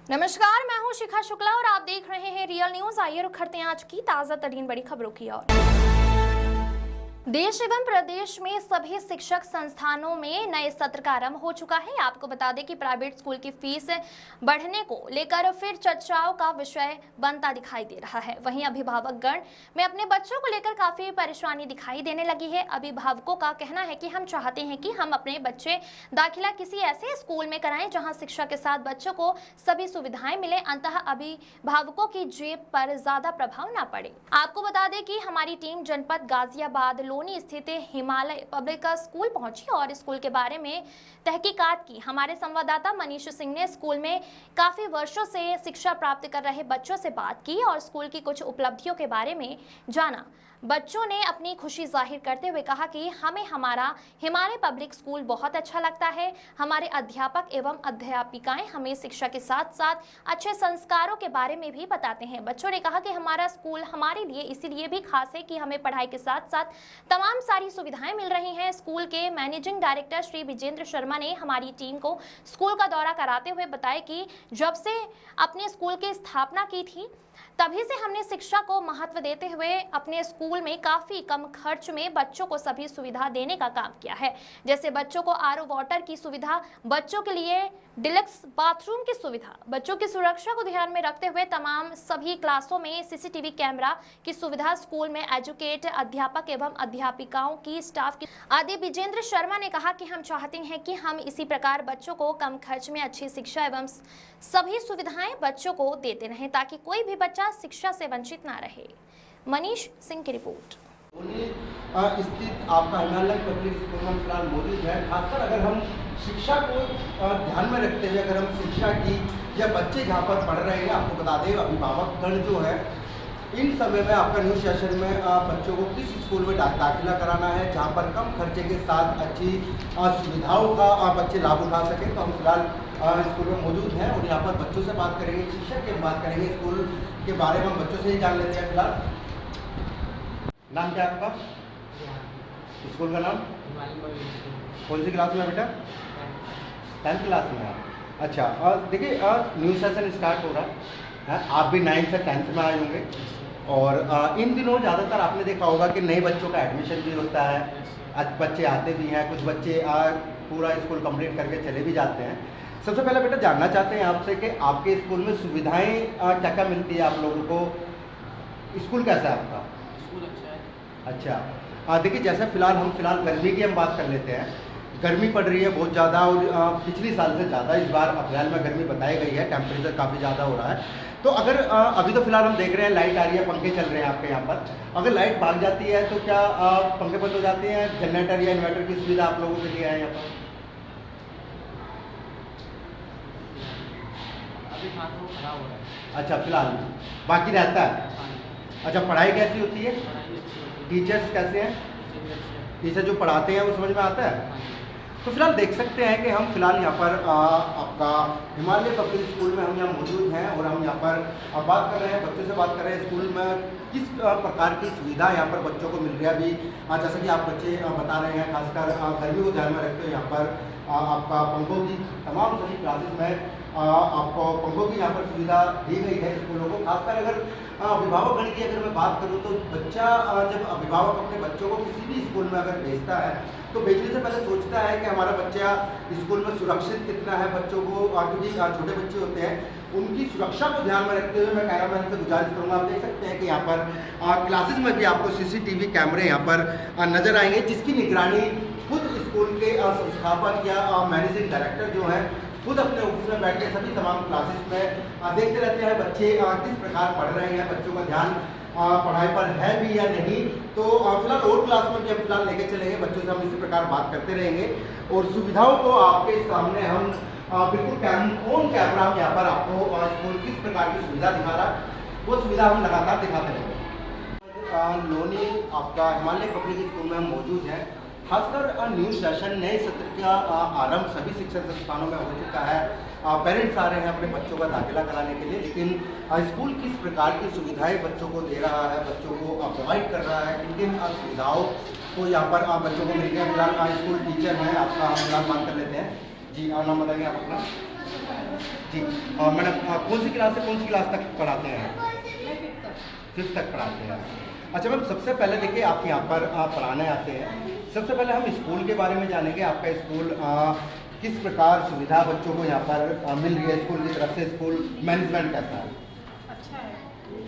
नमस्कार, मैं हूं शिखा शुक्ला और आप देख रहे हैं रियल न्यूज। आइए रुक करते हैं आज की ताजा तरीन बड़ी खबरों की ओर। देश एवं प्रदेश में सभी शिक्षक संस्थानों में नए सत्र का आरंभ हो चुका है। आपको बता दें कि प्राइवेट स्कूल की फीस बढ़ने को लेकर फिर चर्चाओं का विषय बनता दिखाई दे रहा है। वहीं अभिभावकगण में अपने बच्चों को लेकर काफी परेशानी दिखाई देने लगी है। अभिभावकों का कहना है कि हम चाहते हैं कि हम अपने बच्चे दाखिला किसी ऐसे स्कूल में कराएं जहां शिक्षा के साथ बच्चों को सभी सुविधाएं मिले, अंततः अभिभावकों की जेब पर ज्यादा प्रभाव न पड़े। आपको बता दें कि हमारी टीम जनपद गाजियाबाद लोनी स्थित हिमालय पब्लिक स्कूल पहुंची और स्कूल के बारे में तहकीकात की। हमारे संवाददाता मनीष सिंह ने स्कूल में काफी वर्षों से शिक्षा प्राप्त कर रहे बच्चों से बात की और स्कूल की कुछ उपलब्धियों के बारे में जाना। बच्चों ने अपनी खुशी जाहिर करते हुए कहा कि हमें हमारा हिमालय पब्लिक स्कूल बहुत अच्छा लगता है। हमारे अध्यापक एवं अध्यापिकाएं हमें शिक्षा के साथ साथ अच्छे संस्कारों के बारे में भी बताते हैं। बच्चों ने कहा कि हमारा स्कूल हमारे लिए इसीलिए भी खास है कि हमें पढ़ाई के साथ साथ तमाम सारी सुविधाएं मिल रही हैं। स्कूल के मैनेजिंग डायरेक्टर श्री विजेंद्र शर्मा ने हमारी टीम को स्कूल का दौरा कराते हुए बताया कि जब से अपने स्कूल की स्थापना की थी तभी से हमने शिक्षा को महत्व देते हुए अपने स्कूल में काफी कम खर्च में बच्चों को सभी सुविधा देने का काम किया है, जैसे बच्चों को आरओ वाटर की सुविधा, बच्चों के लिए डिलक्स बाथरूम की सुविधा, बच्चों की सुरक्षा को ध्यान में रखते हुए तमाम सभी क्लासों में सीसीटीवी कैमरा की सुविधा, स्कूल में एजुकेट अध्यापक एवं अध्यापिकाओं की स्टाफ की आदि। विजेंद्र शर्मा ने कहा कि हम चाहते हैं कि हम इसी प्रकार बच्चों को कम खर्च में अच्छी शिक्षा एवं सभी सुविधाएं बच्चों को देते रहें ताकि कोई भी बच्चा शिक्षा से वंचित ना रहे। मनीष सिंह की रिपोर्ट। स्थित आपका हिमालय पब्लिक स्कूल में फिलहाल मौजूद है। खासकर अगर हम शिक्षा को ध्यान में रखते हुए अगर हम शिक्षा की या बच्चे जहाँ पर पढ़ रहे हैं, आपको बता दें अभिभावकगण जो है इन समय में आपका न्यू सेशन में बच्चों को किस स्कूल में दाखिला कराना है जहाँ पर कम खर्चे के साथ अच्छी सुविधाओं का बच्चे लाभ उठा सकें। तो हम फिलहाल स्कूल में मौजूद हैं और यहाँ पर बच्चों से बात करेंगे, शिक्षक की बात करेंगे, स्कूल के बारे में हम बच्चों से ही जान लेते हैं। फिलहाल नाम क्या है आपका? स्कूल का नाम? कौन सी क्लास में बेटा? 10th क्लास में आप? अच्छा, देखिए न्यू सेशन स्टार्ट हो रहा है, आप भी 9th से 10th में आए होंगे और इन दिनों ज़्यादातर आपने देखा होगा कि नए बच्चों का एडमिशन भी होता है। आज बच्चे आते भी हैं, कुछ बच्चे पूरा स्कूल कंप्लीट करके चले भी जाते हैं। सबसे पहले बेटा जानना चाहते हैं आपसे कि आपके स्कूल में सुविधाएं क्या क्या मिलती है आप लोगों को? स्कूल कैसा है आपका? स्कूल अच्छा है। अच्छा, देखिए जैसे फिलहाल गर्मी की हम बात कर लेते हैं। गर्मी पड़ रही है बहुत ज़्यादा और पिछली साल से ज़्यादा इस बार अप्रैल में गर्मी बताई गई है, टेम्परेचर काफ़ी ज़्यादा हो रहा है। तो अगर अभी तो फिलहाल हम देख रहे हैं लाइट आ रही है, पंखे चल रहे हैं आपके यहाँ पर, अगर लाइट भाग जाती है तो क्या पंखे बंद हो जाते हैं? जनरेटर या इन्वर्टर की सुविधा आप लोगों के लिए है यहाँ पर? अभी खाना खराब हो रहा है। अच्छा, फिलहाल बाकी रहता है। अच्छा, पढ़ाई कैसी होती है? टीचर्स कैसे हैं? टीचर जो पढ़ाते हैं वो समझ में आता है? तो फिलहाल देख सकते हैं कि हम फिलहाल यहाँ पर आपका हिमालय पब्लिक स्कूल में हम यहाँ मौजूद हैं और हम यहाँ पर बात कर रहे हैं, बच्चों से बात कर रहे हैं स्कूल में किस प्रकार की सुविधा यहाँ पर बच्चों को मिल रही है। अभी जैसा कि आप बच्चे बता रहे हैं, खासकर गर्मी को ध्यान में रखते हुए यहाँ पर आपका पंखों की तमाम सभी क्लासेस में आपको पंखों की यहाँ पर सुविधा दी गई है स्कूलों को। खासकर अगर अभिभावकगण की अगर मैं बात करूँ तो बच्चा जब अभिभावक अपने बच्चों को किसी भी स्कूल में अगर भेजता है तो भेजने से पहले सोचता है कि हमारा बच्चा स्कूल में सुरक्षित कितना है। बच्चों को क्योंकि छोटे बच्चे होते हैं, उनकी सुरक्षा को ध्यान में रखते हुए मैं कैमरामैन से गुजारिश करूँगा। आप देख सकते हैं कि यहाँ पर क्लासेस में भी आपको सीसीटीवी कैमरे यहाँ पर नजर आएंगे, जिसकी निगरानी खुद स्कूल के संस्थापक या मैनेजिंग डायरेक्टर जो है खुद अपने ऑफिस में बैठ के सभी तमाम क्लासेस में देखते रहते हैं बच्चे किस प्रकार पढ़ रहे हैं, बच्चों का ध्यान पढ़ाई पर है भी या नहीं। तो फिलहाल और क्लास में भी हम फिलहाल लेके चलेंगे, बच्चों से हम इसी प्रकार बात करते रहेंगे और सुविधाओं को आपके सामने हम बिल्कुल ऑन कैमरा हम यहाँ पर आपको स्कूल किस प्रकार की सुविधा दिखा रहा है वो सुविधा हम लगातार दिखाते रहेंगे। लोनी आपका हिमालय पब्लिक स्कूल में हम मौजूद हैं। खासकर न्यू सेशन नए सत्र का आरंभ सभी शिक्षण संस्थानों में हो चुका है। पेरेंट्स आ रहे हैं अपने बच्चों का दाखिला कराने के लिए, लेकिन स्कूल किस प्रकार की सुविधाएं बच्चों को दे रहा है, बच्चों को प्रोवाइड कर रहा है, किन किन सुविधाओं को यहाँ पर बच्चों को मिल रही है। फिलहाल स्कूल टीचर हैं आपका, हम फिलहाल बात कर लेते हैं। जी, नाम बताएंगे आप अपना? जी मैडम कौन सी क्लास से कौन सी क्लास तक पढ़ाते हैं? 5th तक पढ़ाते हैं। अच्छा मैम, सबसे पहले देखिए आप यहाँ पर पढ़ाने आते हैं, सबसे पहले हम स्कूल के बारे में जानेंगे। आपका स्कूल किस प्रकार सुविधा बच्चों को यहाँ पर मिल रही है स्कूल की तरफ से? स्कूल मैनेजमेंट कैसा है? अच्छा है,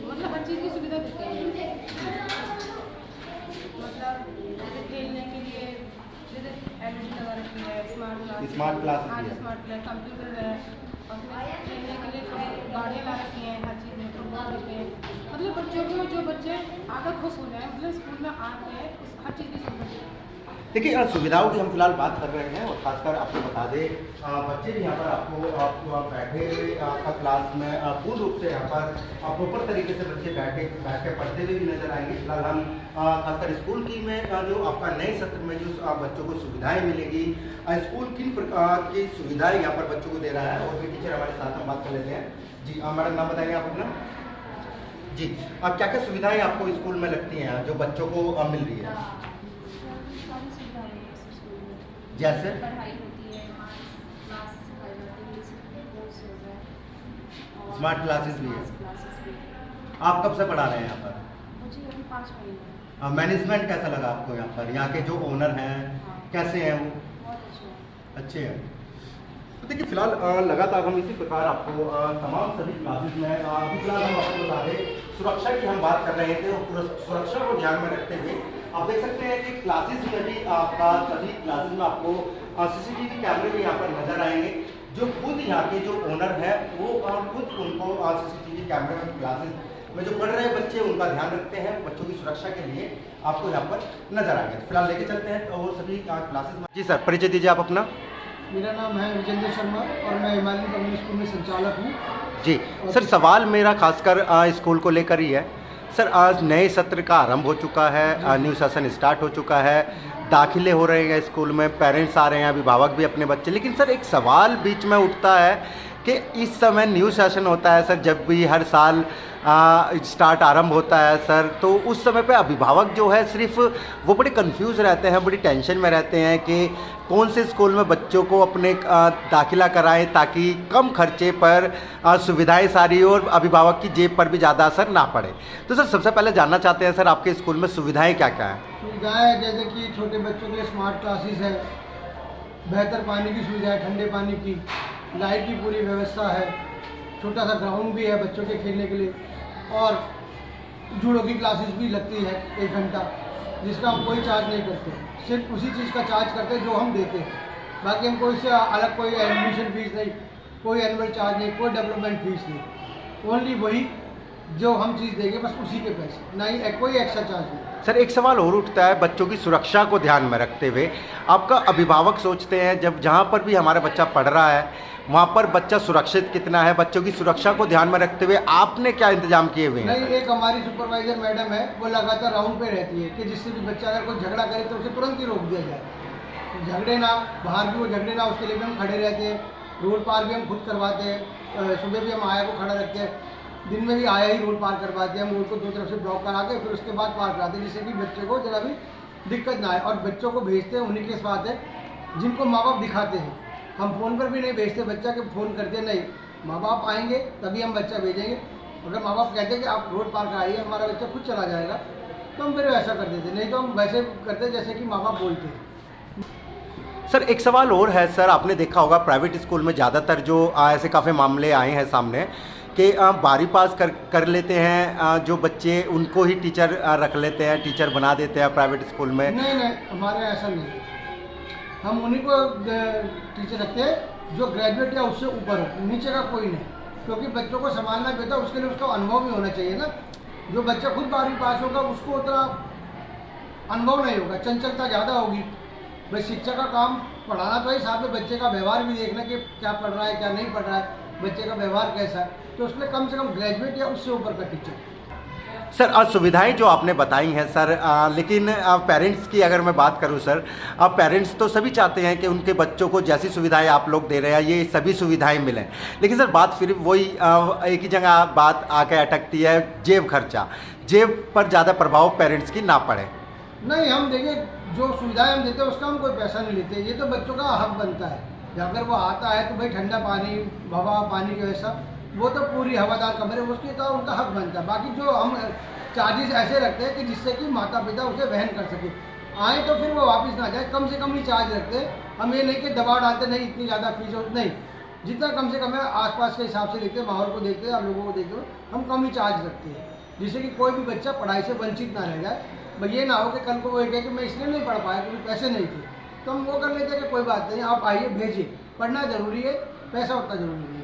मतलब हर चीज़ की सुविधा देते हैं। मतलब जैसे खेलने के लिए जैसे एलईडी लगा रखी है, स्मार्ट क्लास भी है। स्मार्ट क्लास, कंप्यूटर है, और फिर खेलने के लिए गाड़ियाँ ला रखी हैं, हर चीज़ में फुटबॉल देते हैं। मतलब बच्चों को जो बच्चे आकर खुश हो जाए, मतलब स्कूल में आते हैं हर चीज़ की सुविधा देते हैं। देखिए सुविधाओं की हम फिलहाल बात कर रहे हैं, और खासकर आपको बता दें बच्चे भी यहाँ पर आपको बैठे हुए आपका क्लास में पूर्ण रूप से यहाँ पर प्रॉपर तरीके से बच्चे बैठ के पढ़ते हुए भी नजर आएंगे। फिलहाल हम खासकर स्कूल की में जो आपका नए सत्र में जो बच्चों को सुविधाएं मिलेगी, स्कूल किन प्रकार की सुविधाएं यहाँ पर बच्चों को दे रहा है, और भी टीचर हमारे साथ हम बात कर लेते हैं। जी मैडम, नाम बताएंगे आप अपना? जी, अब क्या क्या सुविधाएं आपको स्कूल में लगती हैं जो बच्चों को मिल रही है? सारी सुविधाएं हैं इस स्कूल में। जैसे पढ़ाई होती है, क्लास सिखाई जाती है, कोर्स हो गए, और स्मार्ट क्लासेस भी है। क्लासेस भी है। आप कब से पढ़ा रहे हैं यहाँ पर? मुझे अभी 5 महीने मैनेजमेंट कैसा लगा आपको यहाँ पर? यहाँ के जो ओनर हैं कैसे हैं वो? बहुत अच्छे हैं। अच्छे हैं। तो देखिए फिलहाल लगातार हम इसी प्रकार आपको तमाम सभी क्लासेस में अभी फिलहाल हम आपको बता दें सुरक्षा की हम बात कर रहे थे, और सुरक्षा को ध्यान में रखते हुए आप देख सकते हैं कि क्लासेस में भी आपका सभी क्लासेस में आपको CCTV कैमरे भी यहाँ पर नजर आएंगे। जो खुद यहाँ के जो ओनर है वो खुद उनको CCTV कैमरे में क्लासेस में जो पढ़ रहे बच्चे उनका ध्यान रखते हैं, बच्चों की सुरक्षा के लिए आपको यहाँ पर नजर आएंगे। फिलहाल लेके चलते हैं और सभी क्लासेस में। जी सर, परिचय दीजिए आप अपना। मेरा नाम है विजेंद्र शर्मा और मैं हिमालयन पब्लिक स्कूल में संचालक हूँ। जी सर, सवाल मेरा खासकर स्कूल को लेकर ही है। सर आज नए सत्र का आरंभ हो चुका है, न्यू सेशन स्टार्ट हो चुका है, दाखिले हो रहे हैं स्कूल में, पेरेंट्स आ रहे हैं, अभिभावक भी अपने बच्चे, लेकिन सर एक सवाल बीच में उठता है कि इस समय न्यू सेशन होता है सर, जब भी हर साल स्टार्ट आरंभ होता है सर, तो उस समय पे अभिभावक जो है सिर्फ वो बड़े कंफ्यूज रहते हैं, बड़ी टेंशन में रहते हैं कि कौन से स्कूल में बच्चों को अपने दाखिला कराएं ताकि कम खर्चे पर सुविधाएं सारी और अभिभावक की जेब पर भी ज़्यादा असर ना पड़े। तो सर सबसे पहले जानना चाहते हैं सर आपके स्कूल में सुविधाएं क्या क्या हैं? सुविधाएँ जैसे कि छोटे बच्चों के लिए स्मार्ट क्लासेस है, बेहतर पानी की सुविधा है, ठंडे पानी की, लाइट की पूरी व्यवस्था है, छोटा सा ग्राउंड भी है बच्चों के खेलने के लिए, और जूडो की क्लासेस भी लगती है 1 घंटा, जिसका हम कोई चार्ज नहीं करते, सिर्फ उसी चीज़ का चार्ज करते हैं जो हम देते हैं। बाकी हम कोई से अलग कोई एडमिशन फीस नहीं, कोई एनुअल चार्ज नहीं, कोई डेवलपमेंट फीस नहीं, ओनली वही जो हम चीज़ देंगे बस उसी के पैसे, ना ही कोई एक्स्ट्रा चार्ज नहीं। सर एक सवाल और उठता है बच्चों की सुरक्षा को ध्यान में रखते हुए, आपका अभिभावक सोचते हैं जब जहाँ पर भी हमारा बच्चा पढ़ रहा है वहाँ पर बच्चा सुरक्षित कितना है, बच्चों की सुरक्षा को ध्यान में रखते हुए आपने क्या इंतजाम किए हुए हैं? नहीं, एक हमारी सुपरवाइजर मैडम है, वो लगातार राउंड पे रहती है कि जिससे भी बच्चा अगर कोई झगड़ा करे तो उसे तुरंत ही रोक दिया जाए, झगड़े ना, बाहर भी वो झगड़े ना, उसके लिए भी हम खड़े रहते हैं। रोड पार भी हम खुद करवाते हैं, सुबह भी हम आया को खड़ा रखते हैं, दिन में भी आया ही रोड पार करवाते हैं, हम रोड को 2 तरफ से ब्लॉक करा के फिर उसके बाद पार कराते हैं, जिससे कि बच्चे को जरा भी दिक्कत ना आए। और बच्चों को भेजते हैं उन्हीं के साथ है जिनको माँ बाप दिखाते हैं, हम फ़ोन पर भी नहीं भेजते बच्चा के, फ़ोन करते नहीं, माँ बाप आएंगे तभी हम बच्चा भेजेंगे। अगर माँ बाप कहते हैं कि आप रोड पार कराइए, हमारा बच्चा खुद चला जाएगा, तो हम फिर वैसा कर देते, नहीं तो हम वैसे करते जैसे कि माँ बाप बोलते हैं। सर एक सवाल और है सर, आपने देखा होगा प्राइवेट स्कूल में ज़्यादातर जो ऐसे काफ़ी मामले आए हैं सामने कि बारी पास कर लेते हैं जो बच्चे, उनको ही टीचर रख लेते हैं, टीचर बना देते हैं प्राइवेट स्कूल में। नहीं, हमारे ऐसा नहीं है, हम उन्हीं को टीचर रखते हैं जो ग्रेजुएट या उससे ऊपर हो, नीचे का कोई नहीं, क्योंकि बच्चों को संभालना भी होता है, उसके लिए उसका अनुभव भी होना चाहिए ना। जो बच्चा खुद 12वीं पास होगा उसको उतना अनुभव नहीं होगा, चंचलता ज़्यादा होगी। भाई शिक्षा का काम पढ़ाना तो है, साथ में बच्चे का व्यवहार भी देखना कि क्या पढ़ रहा है क्या नहीं पढ़ रहा है, बच्चे का व्यवहार कैसा है, तो उसमें कम से कम ग्रेजुएट या उससे ऊपर का टीचर। सर सुविधाएं जो आपने बताई हैं सर, लेकिन पेरेंट्स की अगर मैं बात करूं सर, अब पेरेंट्स तो सभी चाहते हैं कि उनके बच्चों को जैसी सुविधाएं आप लोग दे रहे हैं ये सभी सुविधाएं मिलें, लेकिन सर बात फिर वही एक ही जगह बात आके अटकती है, जेब खर्चा, जेब पर ज़्यादा प्रभाव पेरेंट्स की ना पड़े। नहीं, हम देखिए जो सुविधाएं हम देते हैं उसका हम कोई पैसा नहीं लेते, ये तो बच्चों का हक बनता है। अगर वो आता है तो भाई ठंडा पानी, हवा पानी की व्यवस्था, वो तो पूरी हवादार कमरे उसकी तो उनका हक बनता है। बाकी जो हम चार्जेस ऐसे रखते हैं कि जिससे कि माता पिता उसे वहन कर सके, आए तो फिर वो वापस ना जाए, कम से कम ही चार्ज रखते हैं। हम ये नहीं कि दबाव डालते नहीं इतनी ज़्यादा फीस हो, नहीं, जितना कम से कम है आसपास के हिसाब से देखते हैं, माहौल को देखते हैं, आप लोगों को देखते हुए हम कम ही चार्ज रखते हैं, जिससे कि कोई भी बच्चा पढ़ाई से वंचित ना रह जाए। भाई ये ना हो कि कल को वो कहे कि मैं इसलिए नहीं पढ़ पाया क्योंकि पैसे नहीं थे, तो हम वो कर लेते हैं कि कोई बात नहीं, आप आइए भेजिए, पढ़ना ज़रूरी है, पैसा उतना ज़रूरी नहीं है।